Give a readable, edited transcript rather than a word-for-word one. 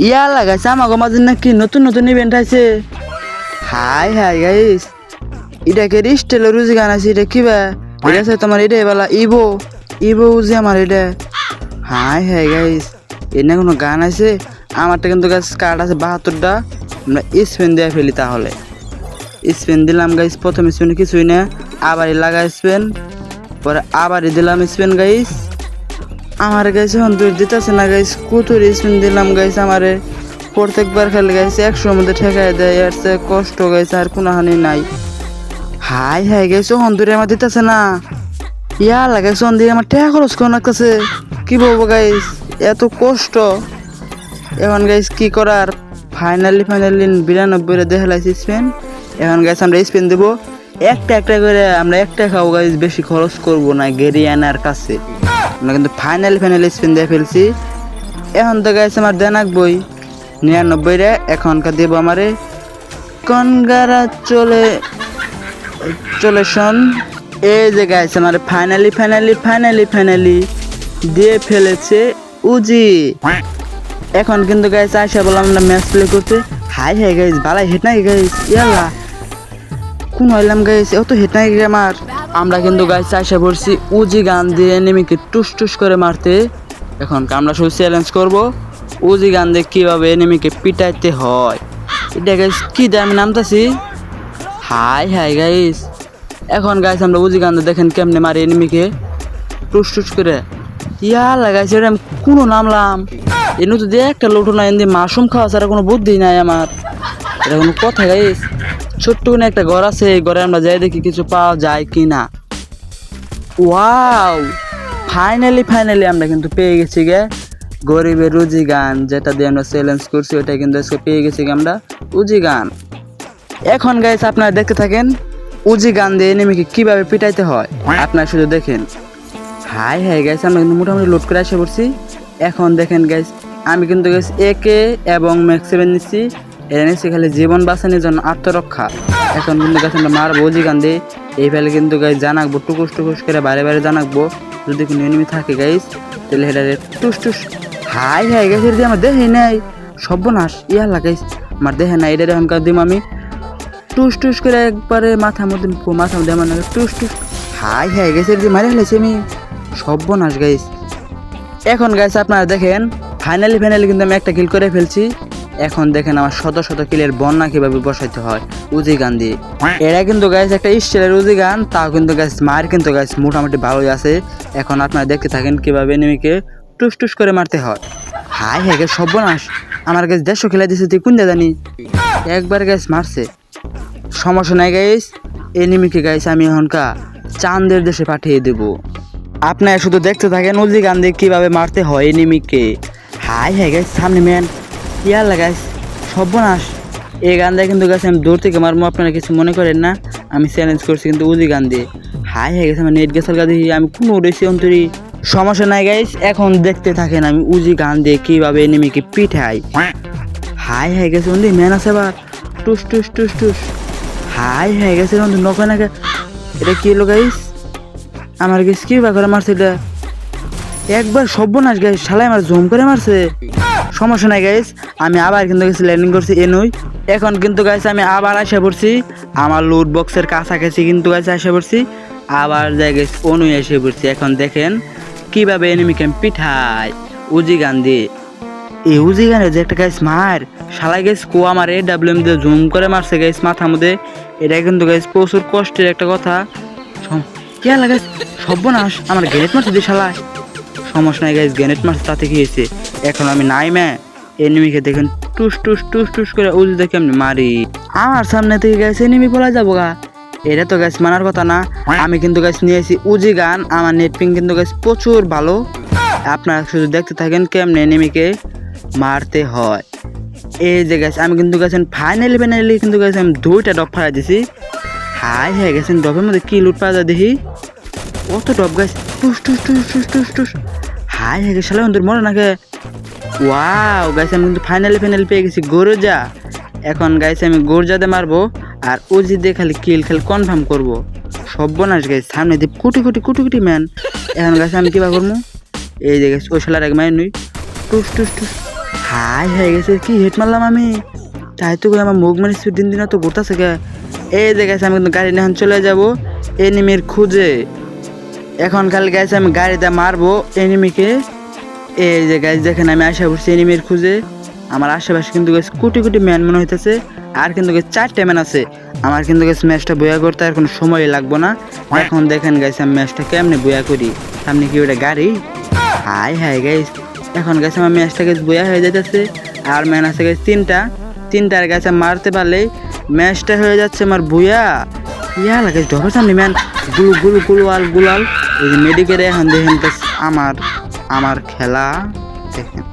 ইয়া লাগাইছে আমাকে মাঝে নাকি নতুন নতুন ইভেন্ট আছে। হাই হাই গাইস, এটা কে স্টেলের রুজি গান আছে, এটা কিবা এটা আছে তোমার, এটা বেলা ইবো ইবো উজি আমার এটা। হাই হাই গাইস, এনে কোনো গান আছে? আমারটা কিন্তু গাছ কার্ড আছে 72টা। আমরা স্পেন দিয়ে ফেলি তাহলে। স্পেন দিলাম গাইস, প্রথম স্পেন কিছুই না, আবারই লাগা স্পেন, পরে আবারই দিলাম স্পেন গাইস। আমার গাইছে অন্তর দিতেছে না গাইস, কুতুর স্পিন দিলাম গাইস। আমারে প্রত্যেকবার খেলে গাইছে 100-এর মধ্যে ঠেকাই দেয়, এর চেয়ে কষ্ট গাইছে আর কোনো হানি নাই। হাই হাই গাইছে অন্তরে আমার দিতেছে না। ইয়া লাগাইছে অন্তরে আমার টাকা খরচ করে লাগতেছে। কি বলবো গাইস, এত কষ্ট। এখন গাইস কি করার, ফাইনালি 92 দেখালাইছি স্পেন। এখন গাইস আমরা স্পেন দেবো একটা একটা করে, আমরা একটা খাবো গাইস, বেশি খরচ করবো না গেরিয়ানার কাছে। আমরা কিন্তু ফাইনালি স্পিন দিয়ে ফেলছি। এখন তো গাইছে আমার দেন আঁকবই 99 এখনকার দেবো আমারে কনগ্রাচুলেশন। এই যে গাইছে আমার ফাইনালি দিয়ে ফেলেছে উজি। এখন কিন্তু গাইছে আশা বললাম আমরা ম্যাচ প্লে করতে। হাই হাই গাইস, বালাই হেট নাকি গাইস? ইয়ালা কোন হইলাম গাইস, অত হেট নাকি আমার? আমরা কিন্তু গাইছে আশা পড়ছি উজি গান দিয়ে এনিমিকে টুস করে মারতে। এখন আমরা শুধু চ্যালেঞ্জ করব উজি গান দিয়ে কীভাবে এনিমিকে পিটাইতে হয়। এটা গাইস কি দিয়ে আমি নামতাছি। হাই হাই গাইস, এখন গাইস আমরা উজি গান দিয়ে দেখেন কেমনে মারি এনিমিকে টুস করে। ইয়া লাগাইছে আমি কোনো নামলাম এনু তো দিয়ে একটা লোটো না, এনে মাশরুম খাওয়া ছাড়া কোনো বুদ্ধি নাই আমার। এটা কোনো কথা গাইস? ছোট্ট কোনো একটা ঘর আছে, এই ঘরে আমরা যাই দেখি কিছু পাওয়া যায় কি না। ওয়াও, ফাইনালি আমরা কিন্তু পেয়ে গেছি গে গরিবের উজি গান, যেটা দিয়ে আমরা চ্যালেঞ্জ করছি ওটা কিন্তু আজকে পেয়ে গেছি গে আমরা উজি গান। এখন গাইস আপনারা দেখতে থাকেন উজি গান দিয়ে এনিমিকে কিভাবে পিটাইতে হয়, আপনারা শুধু দেখেন। হাই হাই গাইস, আমরা কিন্তু মোটামুটি লোড করে আসে পড়ছি। এখন দেখেন গাইস, আমি কিন্তু গাইস একে এবং ম্যাক্স 7 নিচ্ছি। এটা নিচ্ছি খালি জীবন বাঁচানোর জন্য, আত্মরক্ষা। এখন কিন্তু গাছ আমরা মারবো উজি গান দিয়ে। এই ফেলে কিন্তু গাইস জানাকবো টুকুস করে বাইরে জানাকবো, যদি কোনো এনিমি থাকে গাইস তাহলে এটা টুস। হাই হাই গাইস, এটা আমার দেখে নাই, সর্বনাশ। ইয়া লাগাইস আমার দেখে নাই, এটা এখনকার দিম আমি টুস করে একবারে মাথার মধ্যে আমার টুস। হাই হাই গাইস, এটা মারে ফেলেছি আমি, সর্বনাশ গাইস। এখন গাইস আপনারা দেখেন ফাইনালি কিন্তু আমি একটা কিল করে ফেলছি। এখন দেখেন আমার শত কিলের বন্যা কিভাবে বসাইতে হয় উজি গান দিয়ে। এরা কিন্তু গাইস একটা স্টাইলের উজি গান, তাও কিন্তু গাইস মার কিন্তু গাইস মোটামুটি ভালোই আছে। এখন আপনারা দেখতে থাকেন কিভাবে এনিমিকে টুস করে মারতে হয়। হাই হাই গাইস, সর্বনাশ। আমার গাইস 150 খেলা দিছে, তুই কোন জানি একবার গাইস মারছে। সমস্যা নাই গাইস, এনিমিকে গাইস আমি এখনকা চাঁদের দেশে পাঠিয়ে দেব। আপনারা শুধু দেখতে থাকেন উজি গান দিয়ে কিভাবে মারতে হয় এনিমিকে। হাই হাই গাইস, সামনে ম্যান। ইয়া লাগাইস, সর্বনাশ। এই গান দিয়ে কিন্তু গাছ আমি দূর থেকে মারবো, আপনারা কিছু মনে করেন না। আমি চ্যালেঞ্জ করছি কিন্তু উজি গান দিয়ে। হাই হাই গেছে আমার নেট গেছাল গা দিয়ে আমি কোনো উড়েছি অন্তরি। সমস্যা নাই গাইস, এখন দেখতে থাকেন আমি উজি গান দিয়ে কিভাবে এনিমিকে পিঠাই। হাই হাই গেছে বন্ধু, ম্যান আছে আবার টুস। হাই হাই গেছে বন্ধু, নকয় না। এটা কি হলো গাইস? আমার গাইস কি বা করে মারছে এটা একবার, সর্বনাশ গাইস। শালাই আমার জুম করে মারছে। সমস্যা নাই গাইস, আমি আবার কিন্তু গেছি ল্যান্ডিং করছি এনুই। এখন কিন্তু গাইস আমি আবার আসা পড়ছি আমার লুট বক্সের কাছাকাছি, কিন্তু গাইস আসা পড়ছি আবার যাই গাইস অনুই এসে পড়ছি। এখন দেখেন কিভাবে এনিমিকে পিঠাই উজি গান দিয়ে। এই উজি গানে যে একটা গাইস মার, শালাই গাইস কো আমার AWM দিয়ে জুম করে মারছে গাইস মাথার মধ্যে। এটা কিন্তু গাইস প্রচুর কষ্টের একটা কথা। কে লাগাইস, সর্বনাশ। আমার গ্রেনেড মারছে দিয়ে শালায়। সমস্যা নাই গাইস, গ্রেনেড মারছে তাতে কি হয়েছে। এখন আমি নাই এনিমিকে দেখেন টুস করে উজি দেখে আমি মারি। আমার সামনে থেকে গাইস এনিমি পলা যাবো গা, এটা তো গাইস মানার কথা না। আমি কিন্তু গাইস নিয়েছি উজি গান, আমার নেট পিং কিন্তু গাইস প্রচুর ভালো। আপনারা শুধু দেখতে থাকেন কেমনে এনিমিকে মারতে হয়। এই যে গাইস আমি কিন্তু গাইছেন ফাইনালি কিন্তু গাইস আমি 2টা ডব ফাড়াই দিছি। হাই হাই গেছেন, ডবের মধ্যে কি লুট পাওয়া যায় দেখি। অত ডব গাইস টুস। হাই হাই গেছে, শালা বন্ধুর মরে নাকি। ওয়াও গাইস, আমি কিন্তু ফাইনালি পেয়ে গেছি গরজা। এখন গাইস আমি গরজাতে মারবো আর উজি দিয়ে খালি কিল কনফার্ম করবো। সর্বনাশ গাইস, সামনে দিয়ে কুটি ম্যান। এখন গাইস আমি কিবা করবো, এই যে গাইস ওই শালার এক মায়ের নই টুস। হাই হয়ে গেছে, কি হেড মারলাম আমি। তাই তো আমার মুখ মানে দিন দিন তো ঘুরতেছে গে। এই যে গেছে আমি কিন্তু গাড়ি নিয়ে এখন চলে যাবো এনিমির খুঁজে। এখন খালি গেছে আমি গাড়িতে মারবো এনিমিকে। এই যে গাছ দেখেন আমি আশা করছি এনিমির খুঁজে। আমার আশেপাশে কিন্তু গেছে কোটি কোটি ম্যান মনে হইতেছে। আর কিন্তু গেছে 4টে ম্যান আছে। আমার কিন্তু গেছে ম্যাচটা বয়া করতে আর কোনো সময় লাগবো না। এখন দেখেন গেছে আমি ম্যাচটা কেমনে বয়া করি। সামনে কি ওটা গাড়ি? হাই হাই গাইস, এখন গেছে আমার ম্যাচটা গেছে বয়া হয়ে যাইতেছে। আর ম্যান আছে গেছে তিনটার গেছে মারতে পারলেই ম্যাচটা হয়ে যাচ্ছে আমার বুয়া। ইয়া লাগে ঢোকার সামনে ম্যান গুলাল। এই যে মেডিকেলে এখন দেখেন আমার খেলা দেখেন।